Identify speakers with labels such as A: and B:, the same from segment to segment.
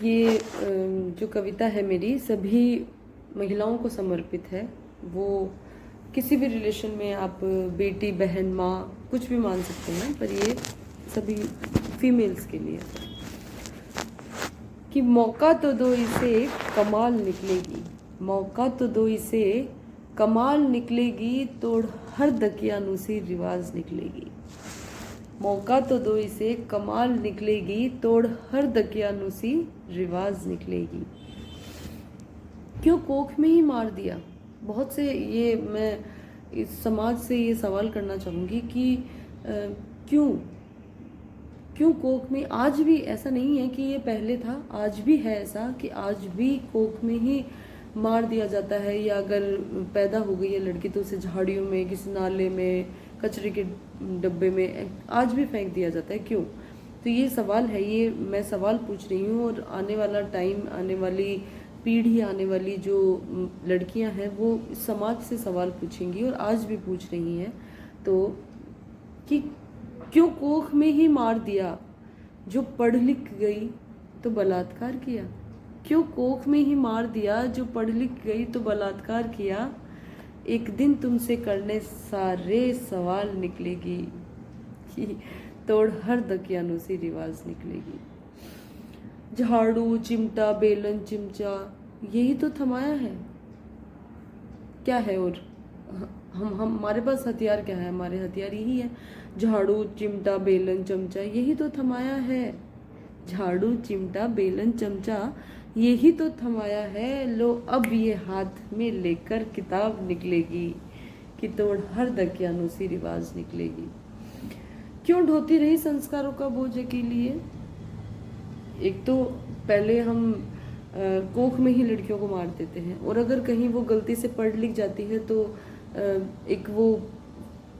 A: ये जो कविता है मेरी सभी महिलाओं को समर्पित है। वो किसी भी रिलेशन में आप बेटी, बहन, माँ कुछ भी मान सकते हैं, पर ये सभी फीमेल्स के लिए कि मौका तो दो इसे कमाल निकलेगी, मौका तो दो इसे कमाल निकलेगी, तोड़ हर दकियानूसी रिवाज निकलेगी। मौका तो दो इसे कमाल निकलेगी, तोड़ हर दकियानूसी रिवाज निकलेगी। क्यों कोख में ही मार दिया? बहुत से ये मैं इस समाज से ये सवाल करना चाहूँगी कि क्यों क्यों कोख में? आज भी ऐसा नहीं है कि ये पहले था, आज भी है ऐसा कि आज भी कोख में ही मार दिया जाता है, या अगर पैदा हो गई है लड़की तो उसे झाड़ियों में, किसी नाले में, कचरे के डब्बे में आज भी फेंक दिया जाता है। क्यों? तो ये सवाल है, ये मैं सवाल पूछ रही हूँ, और आने वाला टाइम, आने वाली पीढ़ी, आने वाली जो लड़कियां हैं वो इस समाज से सवाल पूछेंगी और आज भी पूछ रही हैं। तो कि क्यों कोख में ही मार दिया, जो पढ़ लिख गई तो बलात्कार किया? क्यों कोख में ही मार दिया, जो पढ़ लिख गई तो बलात्कार किया? एक दिन तुमसे करने सारे सवाल निकलेगी, कि तोड़ हर दकियानूसी रिवाज निकलेगी। झाड़ू, चिमटा, बेलन, चिमचा, यही तो थमाया है। क्या है? और हम हमारे पास हथियार क्या है? हमारे हथियार यही है, झाड़ू, चिमटा, बेलन, चमचा, यही तो थमाया है। झाड़ू, चिमटा, बेलन, चमचा, यही तो थमाया है। लो अब ये हाथ में लेकर किताब निकलेगी, कि तोड़ हर दकियानूसी रिवाज निकलेगी। क्यों ढोती रही संस्कारों का बोझ अकेली है? एक तो पहले हम कोख में ही लड़कियों को मार देते हैं, और अगर कहीं वो गलती से पढ़ लिख जाती है तो एक वो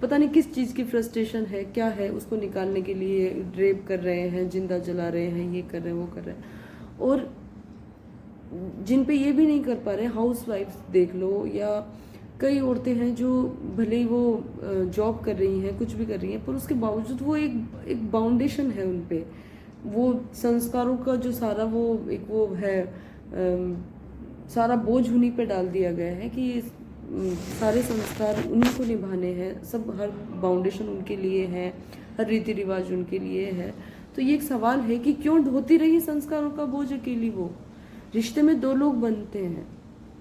A: पता नहीं किस चीज़ की फ्रस्ट्रेशन है, क्या है, उसको निकालने के लिए रेप कर रहे हैं, जिंदा जला रहे हैं, ये कर रहे हैं, वो कर रहे हैं। और जिन पे ये भी नहीं कर पा रहे, हाउस वाइफ देख लो, या कई औरतें हैं जो भले ही वो जॉब कर रही हैं, कुछ भी कर रही हैं, पर उसके बावजूद वो एक बाउंडेशन है उन पे, वो संस्कारों का जो सारा वो एक वो है, सारा बोझ उन्हीं पे डाल दिया गया है कि सारे संस्कार उन्हीं को निभाने हैं, सब हर बाउंडेशन उनके लिए है, हर रीति रिवाज उनके लिए है। तो ये एक सवाल है कि क्यों ढोती रही संस्कारों का बोझ अकेली वो? रिश्ते में दो लोग बनते हैं,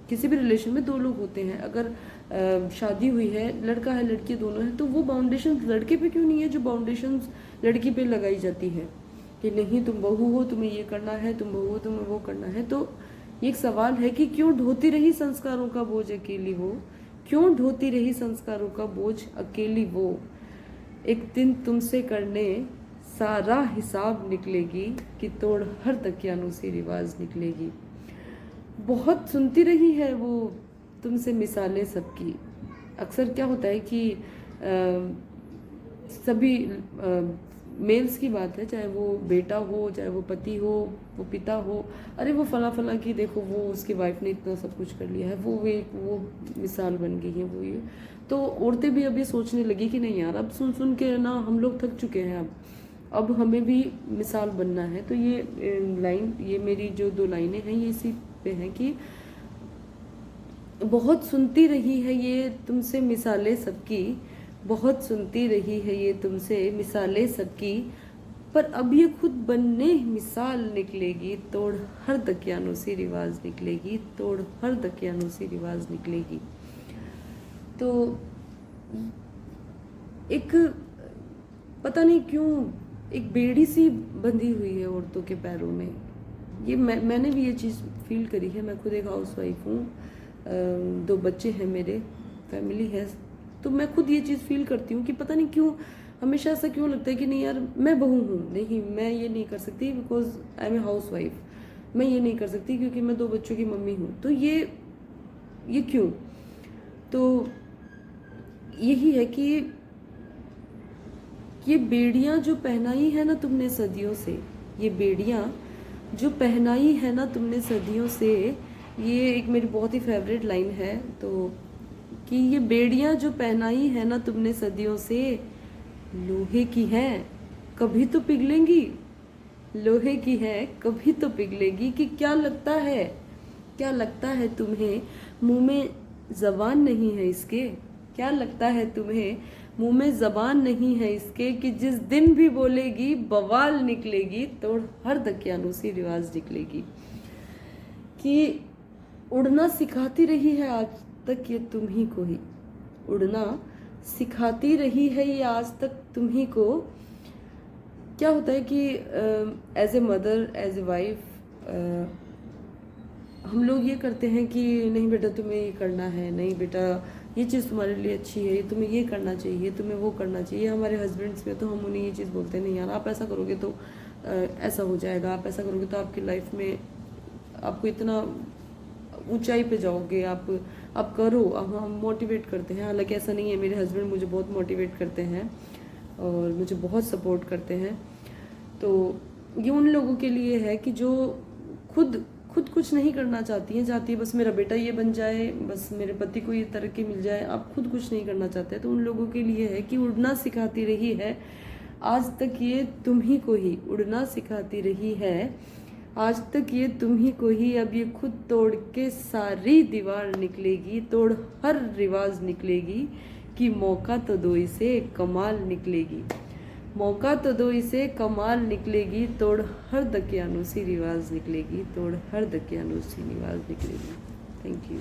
A: किसी भी रिलेशन में दो लोग होते हैं। अगर शादी हुई है, लड़का है लड़की दोनों हैं, तो वो बाउंडेशन लड़के पे क्यों नहीं है जो बाउंडेशन लड़की पे लगाई जाती है कि नहीं तुम बहू हो, तुम्हें ये करना है, तुम बहू हो, तुम्हें वो करना है। तो ये एक सवाल है कि क्यों ढोती रही संस्कारों का बोझ अकेली वो? क्यों ढोती रही संस्कारों का बोझ अकेली वो? एक दिन तुमसे करने सारा हिसाब निकलेगी, कि तोड़ हर दकियानूसी रिवाज निकलेगी। बहुत सुनती रही है वो तुमसे मिसालें सबकी। अक्सर क्या होता है कि सभी मेल्स की बात है, चाहे वो बेटा हो, चाहे वो पति हो, वो पिता हो, अरे वो फला फला की देखो, वो उसकी वाइफ ने इतना सब कुछ कर लिया है, वो मिसाल बन गई है, वो ये। तो औरतें भी अब ये सोचने लगी कि नहीं यार, अब सुन सुन के ना हम लोग थक चुके हैं, अब हमें भी मिसाल बनना है। तो ये लाइन, ये मेरी जो दो लाइनें हैं, ये इसी पे हैं कि बहुत सुनती रही है ये तुमसे मिसालें सबकी, बहुत सुनती रही है ये तुमसे मिसालें सबकी, पर अब ये खुद बनने मिसाल निकलेगी, तोड़ हर दकियानूसी रिवाज निकलेगी, तोड़ हर दकियानूसी रिवाज निकलेगी। तो एक पता नहीं क्यों एक बेड़ी सी बंधी हुई है औरतों के पैरों में। ये मैंने भी ये चीज़ फील करी है। मैं खुद एक हाउस वाइफ हूँ, दो बच्चे हैं मेरे, फैमिली है। तो मैं खुद ये चीज़ फील करती हूँ कि पता नहीं क्यों हमेशा ऐसा क्यों लगता है कि नहीं यार, मैं बहू हूँ, नहीं मैं ये नहीं कर सकती because I am a housewife, मैं ये नहीं कर सकती क्योंकि मैं दो बच्चों की मम्मी हूँ। तो ये क्यों? तो यही है कि ये बेड़ियाँ जो पहनाई है ना तुमने सदियों से, ये बेड़ियाँ जो पहनाई है ना तुमने सदियों से, ये एक मेरी बहुत ही फेवरेट लाइन है। तो कि ये बेड़ियाँ जो पहनाई है ना तुमने सदियों से, लोहे की हैं, कभी तो पिघलेंगी, लोहे की है कभी तो पिघलेगी। कि क्या लगता है तुम्हें मुंह में जबान नहीं है इसके? क्या लगता है तुम्हें मुंह में जबान नहीं है इसके कि जिस दिन भी बोलेगी बवाल निकलेगी, तोड़ हर दकियानू सी रिवाज निकलेगी। कि उड़ना सिखाती रही है आज तक ये तुम्ही को ही, उड़ना सिखाती रही है ये आज तक तुम्ही को। क्या होता है कि as a mother, as a wife, हम लोग ये करते हैं कि नहीं बेटा तुम्हें ये करना है, नहीं बेटा ये चीज़ तुम्हारे लिए अच्छी है, तुम्हें ये करना चाहिए, तुम्हें वो करना चाहिए। हमारे हस्बैंड्स में तो हम उन्हें ये चीज़ बोलते हैं, नहीं यार आप ऐसा करोगे तो ऐसा हो जाएगा, आप ऐसा करोगे तो आपकी लाइफ में आपको इतना ऊंचाई पे जाओगे, आप करो। अब हम मोटिवेट करते हैं, हालांकि ऐसा नहीं है, मेरे हस्बैंड मुझे बहुत मोटिवेट करते हैं और मुझे बहुत सपोर्ट करते हैं। तो ये उन लोगों के लिए है कि जो खुद कुछ नहीं करना चाहती है बस मेरा बेटा ये बन जाए, बस मेरे पति को ये तरक्की मिल जाए, आप खुद कुछ नहीं करना चाहते। तो उन लोगों के लिए है कि उड़ना सिखाती रही है आज तक ये तुम्ही को ही, उड़ना सिखाती रही है आज तक ये तुम्ही को ही। अब ये खुद तोड़ के सारी दीवार निकलेगी, तोड़ हर रिवाज निकलेगी। कि मौका तो दो इसे कमाल निकलेगी, मौका तो दो इसे कमाल निकलेगी। तोड़ हर दकियानू सी रिवाज निकलेगी, तोड़ हर दकियानू सी रिवाज निकलेगी। Thank you.